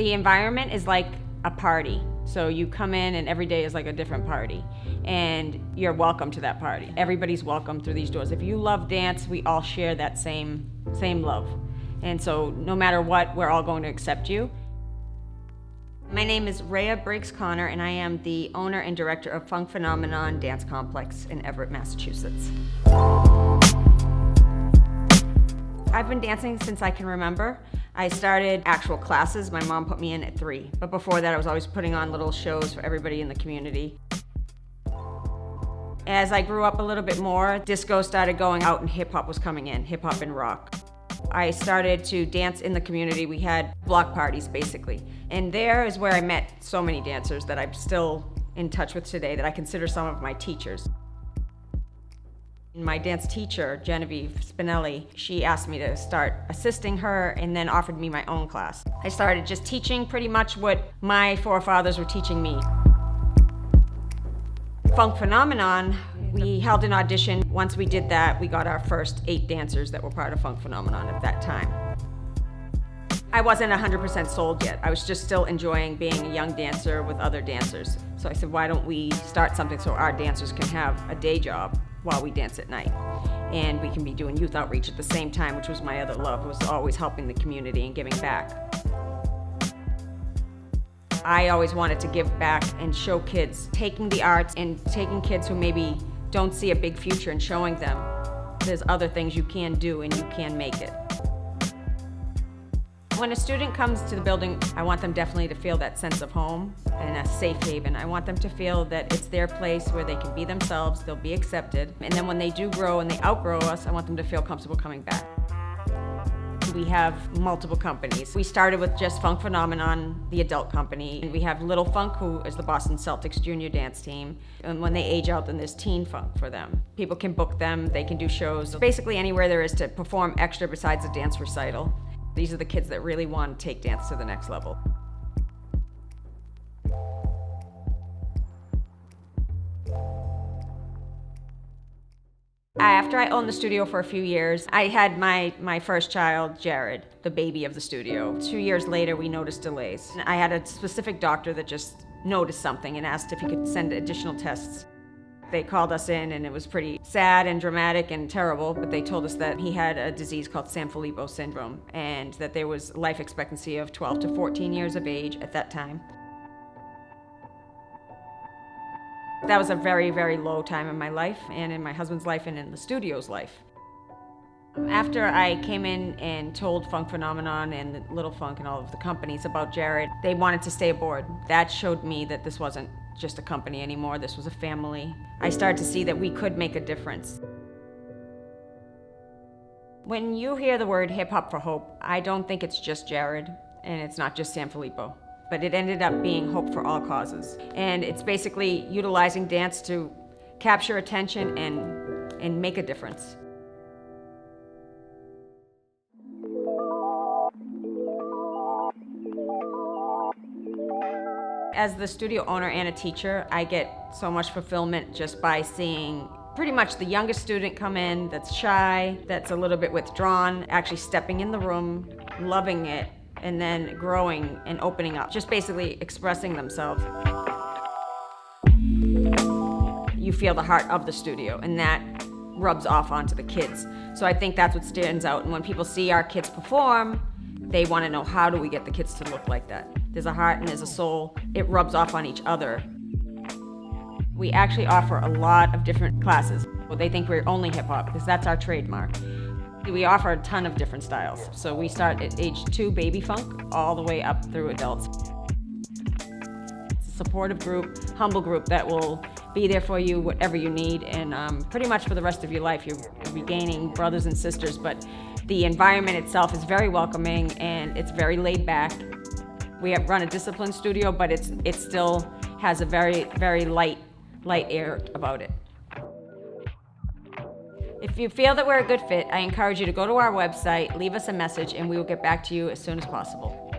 The environment is like a party. So you come in and every day is like a different party. And you're welcome to that party. Everybody's welcome through these doors. If you love dance, we all share that same love. And so no matter what, we're all going to accept you. My name is Rhea Briggs-Connor, and I am the owner and director of Phunk Phenomenon Dance Complex in Everett, Massachusetts. I've been dancing since I can remember. I started actual classes. My mom put me in at 3. But before that, I was always putting on little shows for everybody in the community. As I grew up a little bit more, disco started going out and hip hop was coming in, hip hop and rock. I started to dance in the community. We had block parties, basically. And there is where I met so many dancers that I'm still in touch with today, that I consider some of my teachers. My dance teacher, Genevieve Spinelli, she asked me to start assisting her and then offered me my own class. I started just teaching pretty much what my forefathers were teaching me. Phunk Phenomenon, we held an audition. Once we did that, we got our first 8 dancers that were part of Phunk Phenomenon at that time. I wasn't 100% sold yet. I was just still enjoying being a young dancer with other dancers. So I said, why don't we start something so our dancers can have a day job while we dance at night? And we can be doing youth outreach at the same time, which was my other love, was always helping the community and giving back. I always wanted to give back and show kids, taking the arts and taking kids who maybe don't see a big future and showing them there's other things you can do and you can make it. When a student comes to the building, I want them definitely to feel that sense of home and a safe haven. I want them to feel that it's their place where they can be themselves, they'll be accepted. And then when they do grow and they outgrow us, I want them to feel comfortable coming back. We have multiple companies. We started with just Phunk Phenomenon, the adult company. And we have Little Phunk, who is the Boston Celtics junior dance team. And when they age out, then there's Teen Phunk for them. People can book them, they can do shows. Basically anywhere there is to perform extra besides a dance recital. These are the kids that really want to take dance to the next level. After I owned the studio for a few years, I had my first child, Jared, the baby of the studio. 2 years later, we noticed delays. I had a specific doctor that just noticed something and asked if he could send additional tests. They called us in and it was pretty sad and dramatic and terrible, but they told us that he had a disease called Sanfilippo syndrome and that there was life expectancy of 12 to 14 years of age at that time. That was a very, very low time in my life and in my husband's life and in the studio's life. After I came in and told Phunk Phenomenon and Little Phunk and all of the companies about Jared, they wanted to stay aboard. That showed me that this wasn't just a company anymore, this was a family. I started to see that we could make a difference. When you hear the word Hip Hop for Hope, I don't think it's just Jared and it's not just Sanfilippo, but it ended up being hope for all causes. And it's basically utilizing dance to capture attention and make a difference. As the studio owner and a teacher, I get so much fulfillment just by seeing pretty much the youngest student come in that's shy, that's a little bit withdrawn, actually stepping in the room, loving it, and then growing and opening up, just basically expressing themselves. You feel the heart of the studio, and that rubs off onto the kids. So I think that's what stands out, and when people see our kids perform, they want to know, how do we get the kids to look like that? There's a heart and there's a soul. It rubs off on each other. We actually offer a lot of different classes. Well, they think we're only hip hop because that's our trademark. We offer a ton of different styles. So we start at age 2, baby funk, all the way up through adults. It's a supportive group, humble group that will be there for you, whatever you need, and pretty much for the rest of your life. You'll be gaining brothers and sisters, but the environment itself is very welcoming and it's very laid back. We have run a disciplined studio, but it still has a very, very light air about it. If you feel that we're a good fit, I encourage you to go to our website, leave us a message, and we will get back to you as soon as possible.